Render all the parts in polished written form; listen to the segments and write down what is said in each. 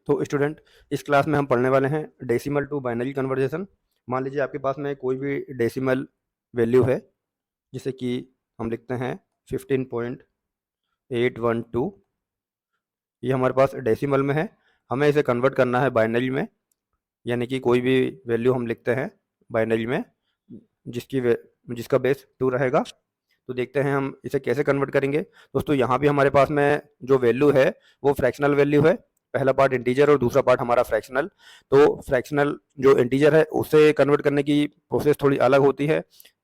तो स्टूडेंट, इस क्लास में हम पढ़ने वाले हैं डेसिमल टू बाइनरी कन्वर्जेशन। मान लीजिए आपके पास में कोई भी डेसिमल वैल्यू है, जैसे कि हम लिखते हैं 15.812। ये हमारे पास डेसिमल में है, हमें इसे कन्वर्ट करना है बाइनरी में, यानी कि कोई भी वैल्यू हम लिखते हैं बाइनरी में जिसका बेस 2 रहेगा। तो देखते हैं हम इसे कैसे कन्वर्ट करेंगे। दोस्तों, यहाँ भी हमारे पास में जो वैल्यू है वो फ्रैक्शनल वैल्यू है। पहला पार्ट इंटीजर और दूसरा पार्ट हमारा फ्रैक्शनल। तो फ्रैक्शनल जो इंटीजर है उसे कन्वर्ट करने की प्रोसेस थोड़ी अलग होती है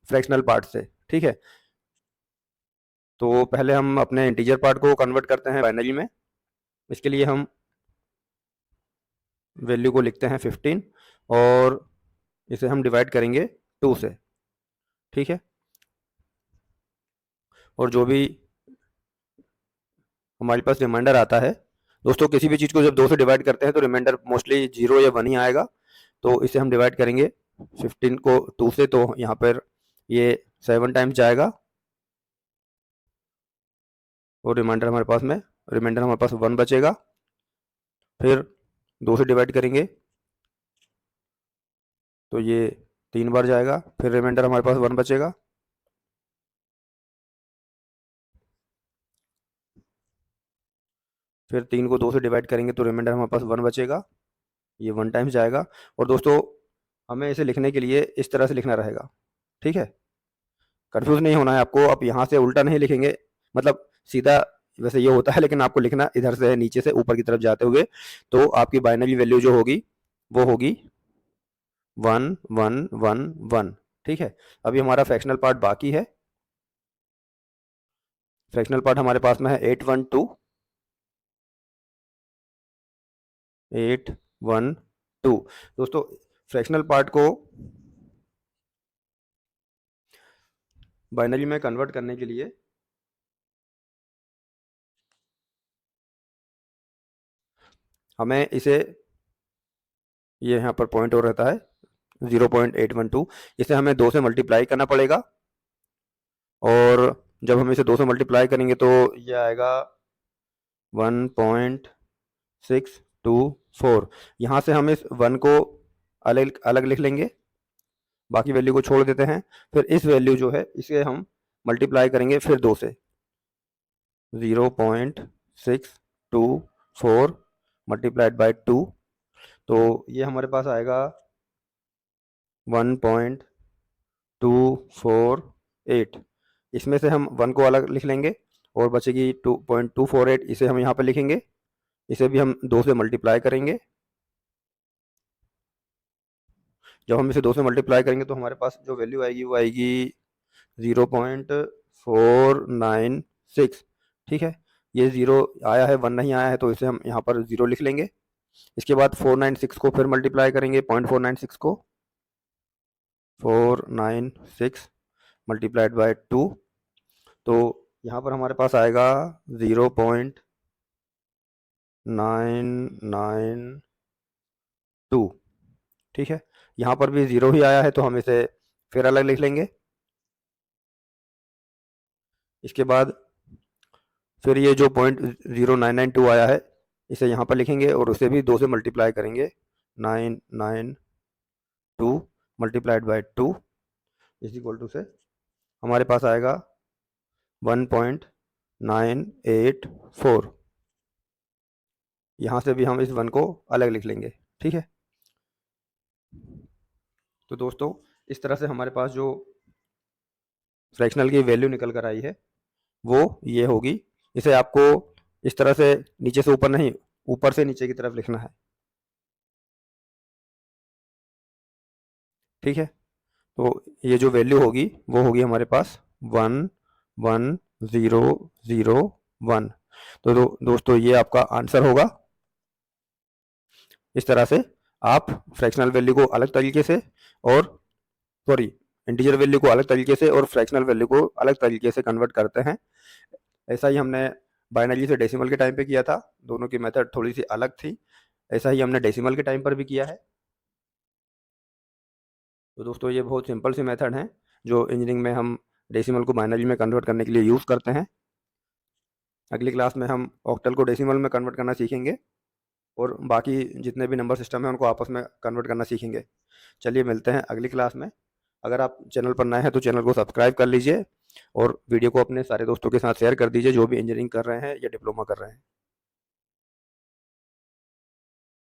फ्रैक्शनल पार्ट से। ठीक है, तो पहले हम अपने इंटीजर पार्ट को कन्वर्ट करते हैं बाइनरी में। इसके लिए हम वैल्यू को लिखते हैं 15 और इसे हम डिवाइड करेंगे 2 से। ठीक है, और जो भी हमारे पास रिमाइंडर आता है, दोस्तों किसी भी चीज़ को जब 2 से डिवाइड करते हैं तो रिमाइंडर मोस्टली 0 या 1 ही आएगा। तो इसे हम डिवाइड करेंगे 15 को 2 से, तो यहाँ पर ये 7 टाइम्स जाएगा और रिमाइंडर हमारे पास 1 बचेगा। फिर 2 से डिवाइड करेंगे तो ये 3 बार जाएगा, फिर रिमाइंडर हमारे पास 1 बचेगा। फिर 3 को 2 से डिवाइड करेंगे तो रिमाइंडर हमारे पास 1 बचेगा, ये 1 टाइम्स जाएगा। और दोस्तों, हमें इसे लिखने के लिए इस तरह से लिखना रहेगा। ठीक है, कंफ्यूज नहीं होना है आपको। आप यहाँ से उल्टा नहीं लिखेंगे, मतलब सीधा वैसे ये होता है, लेकिन आपको लिखना इधर से है, नीचे से ऊपर की तरफ जाते हुए। तो आपकी बाइनरी वैल्यू जो होगी वो होगी 1111। ठीक है, अभी हमारा फ्रैक्शनल पार्ट बाकी है। फ्रैक्शनल पार्ट हमारे पास में है 812। दोस्तों, फ्रैक्शनल पार्ट को बाइनरी में कन्वर्ट करने के लिए हमें इसे, ये यहाँ पर पॉइंट और रहता है 0.812, इसे हमें 2 से मल्टीप्लाई करना पड़ेगा। और जब हम इसे 2 से मल्टीप्लाई करेंगे तो ये आएगा 1.624। यहाँ से हम इस 1 को अलग अलग लिख लेंगे, बाकी वैल्यू को छोड़ देते हैं। फिर इस वैल्यू जो है इसे हम मल्टीप्लाई करेंगे फिर 2 से, 0.624 मल्टीप्लाइड बाई 2। तो ये हमारे पास आएगा 1.248। इसमें से हम 1 को अलग लिख लेंगे और बचेगी 2.248, इसे हम यहाँ पर लिखेंगे। इसे भी हम 2 से मल्टीप्लाई करेंगे। जब हम इसे 2 से मल्टीप्लाई करेंगे तो हमारे पास जो वैल्यू आएगी वो आएगी 0.496। ठीक है, ये 0 आया है, 1 नहीं आया है, तो इसे हम यहाँ पर 0 लिख लेंगे। इसके बाद 496 को फिर मल्टीप्लाई करेंगे, 0.496 को 496 मल्टीप्लाइड बाय 2। तो यहाँ पर हमारे पास आएगा 0.992। ठीक है, यहाँ पर भी 0 ही आया है, तो हम इसे फिर अलग लिख लेंगे। इसके बाद फिर ये जो 0.0992 आया है इसे यहाँ पर लिखेंगे और उसे भी 2 से मल्टीप्लाई करेंगे, 992 multiplied by 2 is equal to से हमारे पास आएगा 1.984। यहाँ से भी हम इस 1 को अलग लिख लेंगे। ठीक है, तो दोस्तों इस तरह से हमारे पास जो फ्रैक्शनल की वैल्यू निकल कर आई है वो ये होगी। इसे आपको इस तरह से नीचे से ऊपर नहीं, ऊपर से नीचे की तरफ लिखना है। ठीक है, तो ये जो वैल्यू होगी वो होगी हमारे पास 11001। तो दोस्तों ये आपका आंसर होगा। इस तरह से आप फ्रैक्शनल वैल्यू को अलग तरीके से और सॉरी इंटीजर वैल्यू को अलग तरीके से और फ्रैक्शनल वैल्यू को अलग तरीके से कन्वर्ट करते हैं। ऐसा ही हमने बाइनरी से डेसिमल के टाइम पे किया था, दोनों की मेथड थोड़ी सी अलग थी। ऐसा ही हमने डेसिमल के टाइम पर भी किया है। तो दोस्तों ये बहुत सिंपल सी मेथड है जो इंजीनियरिंग में हम डेसिमल को बाइनरी में कन्वर्ट करने के लिए यूज़ करते हैं। अगली क्लास में हम ऑक्टल को डेसिमल में कन्वर्ट करना सीखेंगे। और बाकी जितने भी नंबर सिस्टम है उनको आपस में कन्वर्ट करना सीखेंगे। चलिए मिलते हैं अगली क्लास में। अगर आप चैनल पर नए हैं तो चैनल को सब्सक्राइब कर लीजिए और वीडियो को अपने सारे दोस्तों के साथ शेयर कर दीजिए जो भी इंजीनियरिंग कर रहे हैं या डिप्लोमा कर रहे हैं।